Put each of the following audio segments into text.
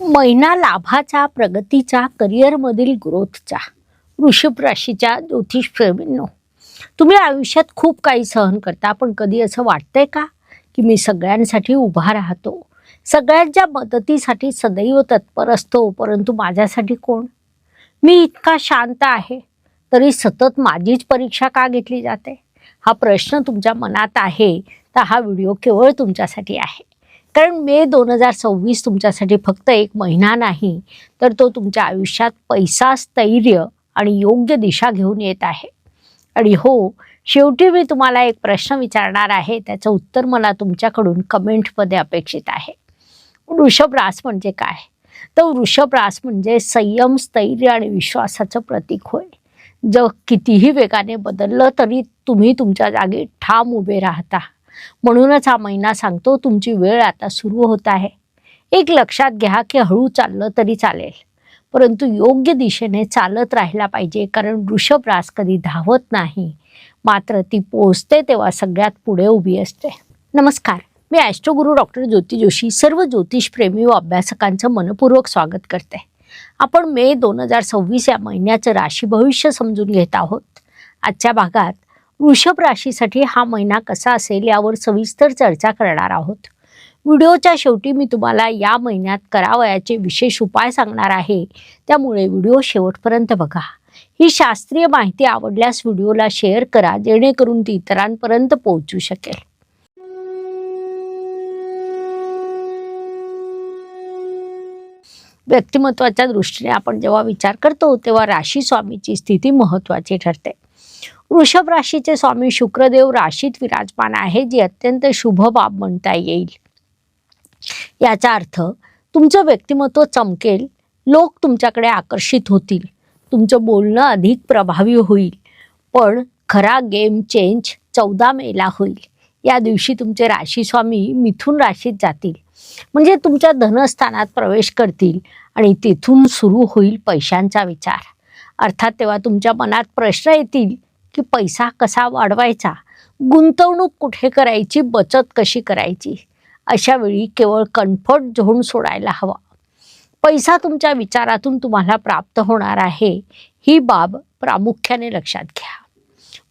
महिना लाभाचा, प्रगतीचा, करिअरमधील ग्रोथचा. वृषभ राशीच्या ज्योतिष प्रेमींनो, तुम्ही आयुष्यात खूप काही सहन करता, पण कधी असं वाटतंय का की मी सगळ्यांसाठी उभा राहतो, सगळ्यांच्या मदतीसाठी सदैव तत्पर असतो, परंतु माझ्यासाठी कोण? मी इतका शांत आहे तरी सतत माझीच परीक्षा का घेतली जाते? हा प्रश्न तुमच्या मनात आहे तर हा व्हिडिओ केवळ तुमच्यासाठी आहे. कारण मे 2026 तुमच्यासाठी फक्त एक महिना नाही, तर तो तुमच्या आयुष्यात पैसा, स्थैर्य आणि योग्य दिशा घेऊन येत आहे. आणि हो, शेवटी मी तुम्हाला एक प्रश्न विचारणार आहे, त्याचं उत्तर मला तुमच्याकडून कमेंटमध्ये अपेक्षित आहे. वृषभ रास म्हणजे काय? तर वृषभ रास म्हणजे संयम, स्थैर्य आणि विश्वासाचं प्रतीक होय. जग कितीही वेगाने बदललं तरी तुम्ही तुमच्या जागी ठाम उभे राहता. म्हणूनच हा महिना सांगतो, तुमची वेळ आता सुरू होत आहे. एक लक्षात घ्या की हळू चाललं तरी चालेल, परंतु योग्य दिशेने चालत राहायला पाहिजे. कारण वृषभ रास कधी धावत नाही, मात्र ती पोहोचते तेव्हा सगळ्यात पुढे उभी असते. नमस्कार, मी ॲस्ट्रोगुरू डॉक्टर ज्योती जोशी सर्व ज्योतिषप्रेमी व अभ्यासकांचं मनपूर्वक स्वागत करते. आपण मे 2026 या महिन्याचं राशी भविष्य समजून घेत आहोत. आजच्या भागात वृषभ राशीसाठी हा महिना कसा असेल यावर सविस्तर चर्चा करणार आहोत. व्हिडिओच्या शेवटी मी तुम्हाला या महिन्यात करावयाचे विशेष उपाय सांगणार आहे, त्यामुळे व्हिडिओ शेवटपर्यंत बघा. ही शास्त्रीय माहिती आवडल्यास व्हिडिओला शेअर करा, जेणेकरून ती इतरांपर्यंत पोहोचू शकेल. व्यक्तिमत्वाच्या दृष्टीने आपण जेव्हा विचार करतो तेव्हा राशी स्वामीची स्थिती महत्त्वाची ठरते. वृषभ राशीचे स्वामी शुक्रदेव राशीत विराजमान आहे, जी अत्यंत शुभ बाब म्हणता येईल. याचा अर्थ तुमचं व्यक्तिमत्व चमकेल, लोक तुमच्याकडे आकर्षित होतील, तुमचं बोलणं अधिक प्रभावी होईल. पण खरा गेम चेंज 14 मेला होईल. या दिवशी तुमचे राशी स्वामी मिथुन राशीत जातील, म्हणजे तुमच्या धनस्थानात प्रवेश करतील आणि तिथून सुरू होईल पैशांचा विचार. अर्थात तेव्हा तुमच्या मनात प्रश्न येतील की पैसा कसा वाढवायचा, गुंतवणूक कुठे करायची, बचत कशी करायची. अशा वेळी केवळ कम्फर्ट झोन सोडायला हवा. पैसा तुमच्या विचारातून तुम्हाला प्राप्त होणार आहे, ही बाब प्रामुख्याने लक्षात घ्या.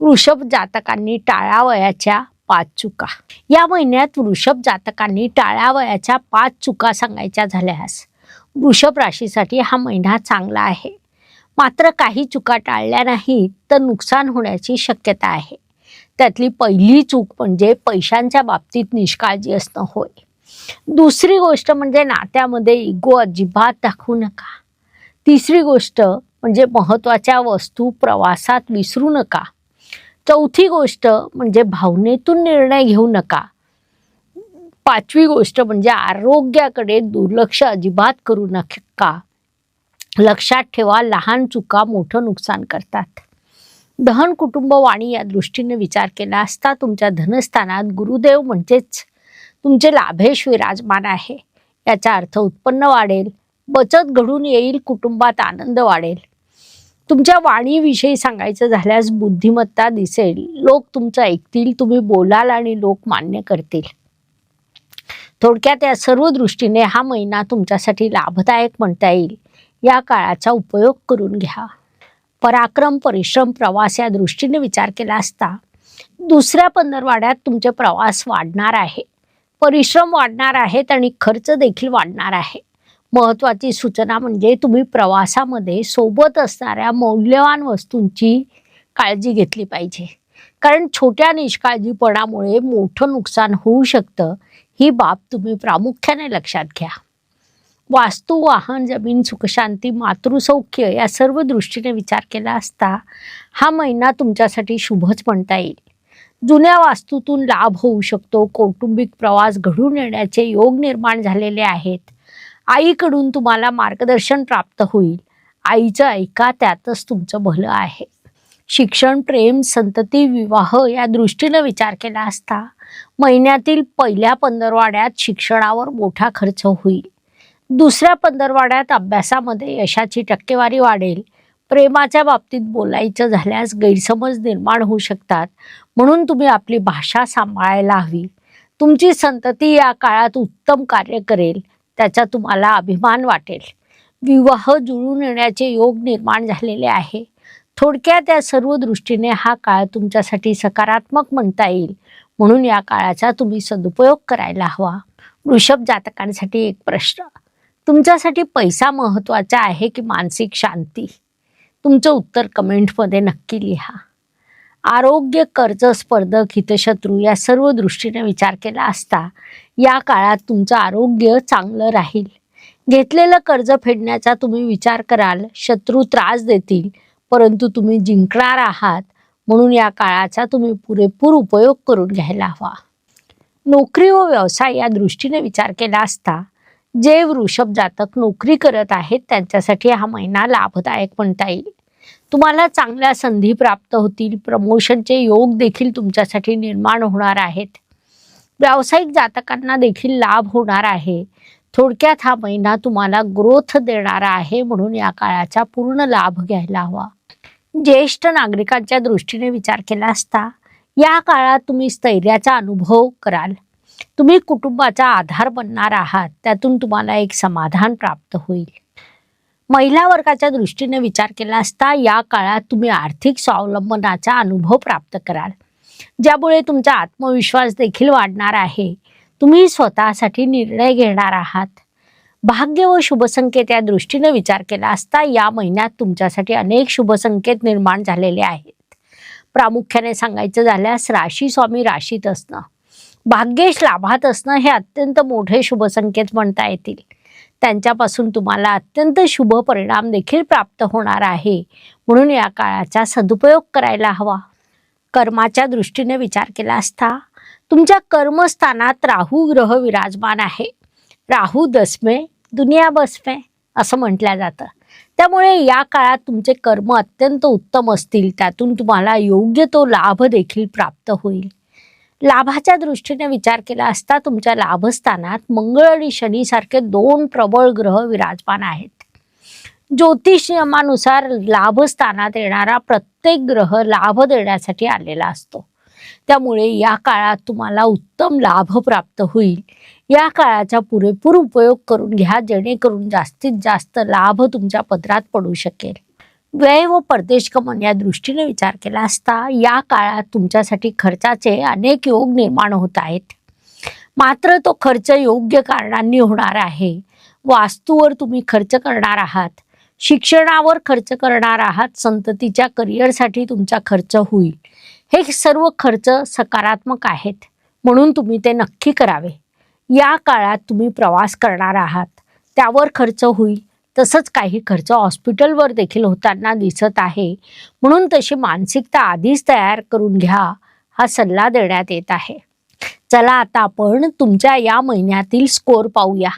वृषभ जातकांनी टाळावयाच्या 5 चुका. या महिन्यात वृषभ जातकांनी टाळावयाच्या 5 चुका सांगायच्या झाल्यास वृषभ राशीसाठी हा महिना चांगला आहे. मात्र काही चुका टाळल्या नाहीत तर नुकसान होण्याची शक्यता आहे. त्यातली पहिली चूक म्हणजे पैशांच्या बाबतीत निष्काळजी असणं होय. दुसरी गोष्ट म्हणजे नात्यामध्ये इगो अजिबात दाखवू नका. तिसरी गोष्ट म्हणजे महत्त्वाच्या वस्तू प्रवासात विसरू नका. चौथी गोष्ट म्हणजे भावनेतून निर्णय घेऊ नका. पाचवी गोष्ट म्हणजे आरोग्याकडे दुर्लक्ष अजिबात करू नका. लक्षात ठेवा, लहान चुका मोठं नुकसान करतात. धन, कुटुंब, वाणी या दृष्टीने विचार केला असता तुमच्या धनस्थानात गुरुदेव म्हणजेच तुमचे लाभेश विराजमान आहे. याचा अर्थ उत्पन्न वाढेल, बचत घडून येईल, कुटुंबात आनंद वाढेल. तुमच्या वाणीविषयी सांगायचं झाल्यास बुद्धिमत्ता दिसेल, लोक तुमचं ऐकतील, तुम्ही बोलाल आणि लोक मान्य करतील. थोडक्यात या सर्व दृष्टीने हा महिना तुमच्यासाठी लाभदायक म्हणता येईल. या काळाचा उपयोग करून घ्या. पराक्रम, परिश्रम, प्रवास या दृष्टीने विचार केला असता दुसऱ्या पंधरवाड्यात तुमचे प्रवास वाढणार आहे, परिश्रम वाढणार आहेत आणि खर्च देखील वाढणार आहे. महत्त्वाची सूचना म्हणजे तुम्ही प्रवासामध्ये सोबत असणाऱ्या मौल्यवान वस्तूंची काळजी घेतली पाहिजे. कारण छोट्या निष्काळजीपणामुळे मोठं नुकसान होऊ शकतं. ही बाब तुम्ही प्रामुख्याने लक्षात घ्या. वास्तू, वाहन, जमीन, सुखशांती, मातृसौख्य या सर्व दृष्टीने विचार केला असता हा महिना तुमच्यासाठी शुभच म्हणता येईल. जुन्या वास्तूतून लाभ होऊ शकतो. कौटुंबिक प्रवास घडून येण्याचे योग निर्माण झालेले आहेत. आईकडून तुम्हाला मार्गदर्शन प्राप्त होईल. आईचं ऐका, त्यातच तुमचं भलं आहे. शिक्षण, प्रेम, संतती, विवाह या दृष्टीने विचार केला असता महिन्यातील पहिल्या पंधरवाड्यात शिक्षणावर मोठा खर्च होईल. दुसऱ्या पंधरवाड्यात अभ्यासामध्ये यशाची टक्केवारी वाढेल. प्रेमाच्या बाबतीत बोलायचं झाल्यास गैरसमज निर्माण होऊ शकतात, म्हणून तुम्ही आपली भाषा सांभाळायला हवी. तुमची संतती या काळात उत्तम कार्य करेल. त्याचा तुम्हाला अभिमान वाटेल. विवाह जुळून येण्याचे योग निर्माण झालेले आहे. थोडक्यात या सर्व दृष्टीने हा काळ तुमच्यासाठी सकारात्मक म्हणता येईल. म्हणून या काळाचा तुम्ही सदुपयोग करायला हवा. वृषभ जातकांसाठी एक प्रश्न. तुमच्यासाठी पैसा महत्त्वाचा आहे की मानसिक शांती? तुमचं उत्तर कमेंटमध्ये नक्की लिहा. आरोग्य, कर्ज, स्पर्धक, हितशत्रू या सर्व दृष्टीने विचार केला असता या काळात तुमचं आरोग्य चांगलं राहील. घेतलेलं कर्ज फेडण्याचा तुम्ही विचार कराल. शत्रू त्रास देतील, परंतु तुम्ही जिंकणार आहात. म्हणून या काळाचा तुम्ही पुरेपूर उपयोग करून घ्यायला हवा. नोकरी व व्यवसाय या दृष्टीने विचार केला असता जे वृषभ जातक नोकरी करत आहेत त्यांच्यासाठी हा महिना लाभदायक म्हणता येईल. तुम्हाला चांगल्या संधी प्राप्त होतील. प्रमोशनचे योग देखील तुमच्यासाठी निर्माण होणार आहेत. व्यावसायिक जातकांना देखील लाभ होणार आहे. थोडक्यात हा महिना तुम्हाला ग्रोथ देणारा आहे. म्हणून या काळाचा पूर्ण लाभ घ्यायला हवा. ज्येष्ठ नागरिकांच्या दृष्टीने विचार केला असता या काळात तुम्ही स्थैर्याचा अनुभव कराल. तुम्ही कुटुंबाचा आधार बनणार आहात. त्यातून तुम्हाला एक समाधान प्राप्त होईल. महिला वर्गाच्या दृष्टीने विचार केला असता या काळात तुम्ही आर्थिक स्वावलंबनाचा अनुभव प्राप्त कराल, ज्यामुळे तुमचा आत्मविश्वास देखील वाढणार आहे. तुम्ही स्वतःसाठी निर्णय घेणार आहात. भाग्य व शुभसंकेत या दृष्टीने विचार केला असता या महिन्यात तुमच्यासाठी अनेक शुभसंकेत निर्माण झालेले आहेत. प्रामुख्याने सांगायचं झाल्यास राशी स्वामी राशीत असणं, भाग्येश लाभात असणं हे अत्यंत मोठे शुभसंकेत म्हणता येतील. त्यांच्यापासून तुम्हाला अत्यंत शुभ परिणाम देखील प्राप्त होणार आहे. म्हणून या काळाचा सदुपयोग करायला हवा. कर्माच्या दृष्टीने विचार केला असता तुमच्या कर्मस्थानात राहू ग्रह विराजमान आहे. राहू दसमे दुनिया बसमे असं म्हटलं जातं. त्यामुळे या काळात तुमचे कर्म अत्यंत उत्तम असतील. त्यातून तुम्हाला योग्य तो लाभ देखील प्राप्त होईल. लाभाच्या दृष्टीने विचार केला असता तुमच्या लाभस्थानात मंगळ आणि शनी सारखे दोन प्रबळ ग्रह विराजमान आहेत. ज्योतिष नियमानुसार लाभस्थानात येणारा प्रत्येक ग्रह लाभ देण्यासाठी आलेला असतो. त्यामुळे या काळात तुम्हाला उत्तम लाभ प्राप्त होईल. या काळाचा पुरेपूर उपयोग करून घ्या, जेणेकरून जास्तीत जास्त लाभ तुमच्या पदरात पडू शकेल. व्यय व परदेश गमन या दृष्टीने विचार केला असता या काळात तुमच्यासाठी खर्चाचे अनेक योग निर्माण होत आहेत. मात्र तो खर्च योग्य कारणांनी होणार आहे. वास्तूवर तुम्ही खर्च करणार आहात, शिक्षणावर खर्च करणार आहात, संततीच्या करिअरसाठी तुमचा खर्च होईल. हे सर्व खर्च सकारात्मक आहेत, म्हणून तुम्ही ते नक्की करावे. या काळात तुम्ही प्रवास करणार आहात, त्यावर खर्च होईल. तसंच काही खर्च हॉस्पिटलवर देखील होताना दिसत आहे. म्हणून तशी मानसिकता आधीच तयार करून घ्या, हा सल्ला देण्यात येत आहे. चला आता आपण तुमच्या या महिन्यातील स्कोर पाहूया.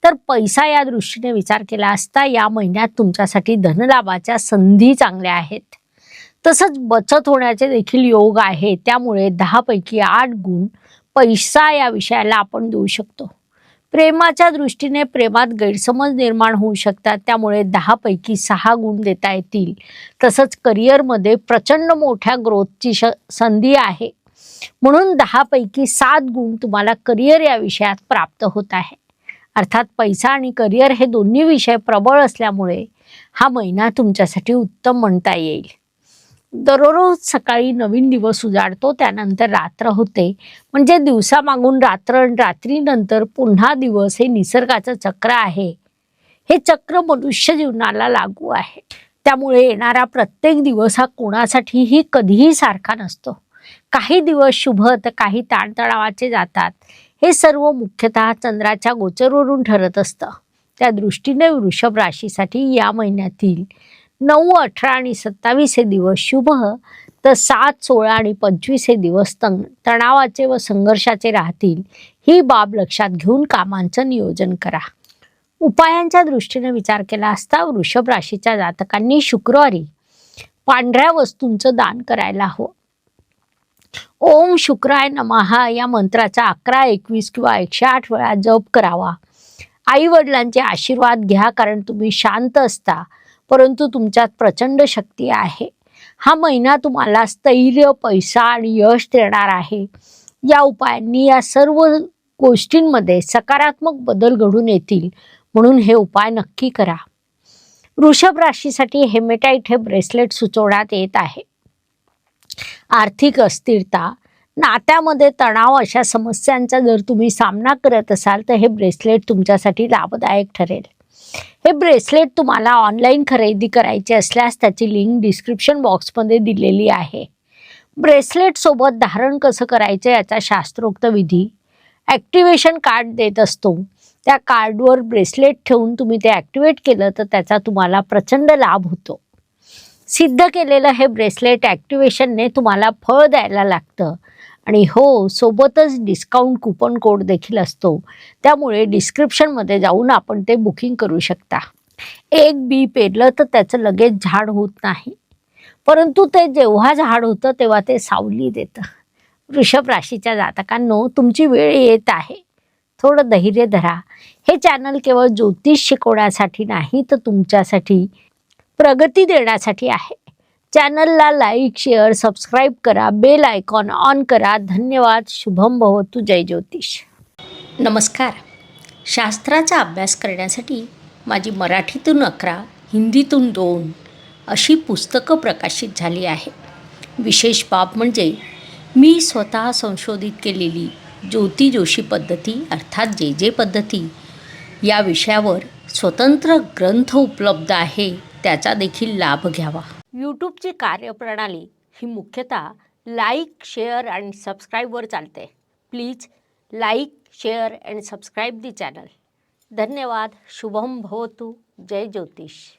तर पैसा या दृष्टीने विचार केला असता या महिन्यात तुमच्यासाठी धनलाभाच्या संधी चांगल्या आहेत. तसंच बचत होण्याचे देखील योग आहे. त्यामुळे 10 पैकी 8 गुण पैसा या विषयाला आपण देऊ शकतो. प्रेमाच्या दृष्टीने प्रेमात गैरसमज निर्माण होऊ शकतात. त्यामुळे 10 पैकी 6 गुण देता येतील. तसंच करिअरमध्ये प्रचंड मोठ्या ग्रोथची संधी आहे. म्हणून 10 पैकी 7 गुण तुम्हाला करिअर या विषयात प्राप्त होत आहे. अर्थात पैसा आणि करिअर हे दोन्ही विषय प्रबळ असल्यामुळे हा महिना तुमच्यासाठी उत्तम म्हणता येईल. दररोज सकाळी नवीन दिवस उजाडतो, त्यानंतर रात्र होते. म्हणजे दिवसामागून रात्र, रात्रीनंतर पुन्हा दिवस हे निसर्गाचं चक्र आहे. हे चक्र मनुष्य जीवनाला लागू आहे. त्यामुळे येणारा प्रत्येक दिवस हा कोणासाठीही कधीही सारखा नसतो. काही दिवस शुभ तर काही ताणतणावाचे जातात. हे सर्व मुख्यतः चंद्राच्या गोचरवरून ठरत असतं. त्या दृष्टीने वृषभ राशीसाठी या महिन्यातील 9, 18 आणि 27 हे दिवस शुभ, तर 7, 16 आणि 25 हे दिवस तणावाचे व संघर्षाचे राहतील. ही बाब लक्षात घेऊन कामांचं नियोजन करा. उपायांच्या दृष्टीने विचार केला असता वृषभ राशीच्या जातकांनी शुक्रवारी पांढऱ्या वस्तूंचं दान करायला हवं. ओम शुक्राय नमः या मंत्राचा 11, 21 किंवा 108 वेळा जप करावा. आई वडिलांचे आशीर्वाद घ्या, कारण तुम्ही शांत असता, परंतु तुमच्यात प्रचंड शक्ती आहे. हा महिना तुम्हाला स्थैर्य, पैसा आणि यश देणार आहे. या उपायांनी या सर्व गोष्टींमध्ये सकारात्मक बदल घडून येतील, म्हणून हे उपाय नक्की करा. वृषभ राशीसाठी हेमेटाइट हे ब्रेसलेट सुचवण्यात येत आहे. आर्थिक अस्थिरता, नात्यामध्ये तणाव अशा समस्यांचा जर तुम्ही सामना करत असाल तर हे ब्रेसलेट तुमच्यासाठी लाभदायक ठरेल. हे ब्रेसलेट तुम्हाला ऑनलाईन खरेदी करायचे असल्यास त्याची लिंक डिस्क्रिप्शन बॉक्समध्ये दिलेली आहे. ब्रेसलेट सोबत धारण कसं करायचं याचा शास्त्रोक्त विधी ॲक्टिवेशन कार्ड देत असतो. त्या कार्डवर ब्रेसलेट ठेवून तुम्ही ते ॲक्टिवेट केलं तर त्याचा तुम्हाला प्रचंड लाभ होतो. सिद्ध केलेलं हे ब्रेसलेट ॲक्टिवेशनने तुम्हाला फळ द्यायला लागतं आणि हो, सोबतच डिस्काउंट कुपन कोड देखील असतो. त्यामुळे डिस्क्रिप्शनमध्ये जाऊन आपण ते बुकिंग करू शकता. एक बी पेरलं तर त्याचं लगेच झाड होत नाही, परंतु ते जेव्हा झाड होतं तेव्हा ते सावली देतं. वृषभ राशीच्या जातकांनो, तुमची वेळ येत आहे. थोडं धैर्य धरा. हे चॅनल केवळ ज्योतिष शिकवण्यासाठी नाही तर तुमच्यासाठी प्रगती देण्यासाठी आहे. चॅनलला लाईक, शेअर, सबस्क्राईब करा, बेल आयकॉन ऑन करा. धन्यवाद. शुभम भवतु. जय ज्योतिष. नमस्कार. शास्त्राचा अभ्यास करण्यासाठी माझी मराठीतून 11, हिंदीतून 2 अशी पुस्तकं प्रकाशित झाली आहे. विशेष बाब म्हणजे मी स्वतः संशोधित केलेली ज्योती जोशी पद्धती अर्थात जे पद्धती या विषयावर स्वतंत्र ग्रंथ उपलब्ध आहे, त्याचा देखील लाभ घ्यावा. यूट्यूबची कार्यप्रणाली ही मुख्यतः लाईक, शेअर आणि सबस्क्राईबवर चालते. Please like, share and subscribe the channel. धन्यवाद. शुभम भवतु. जय ज्योतिष.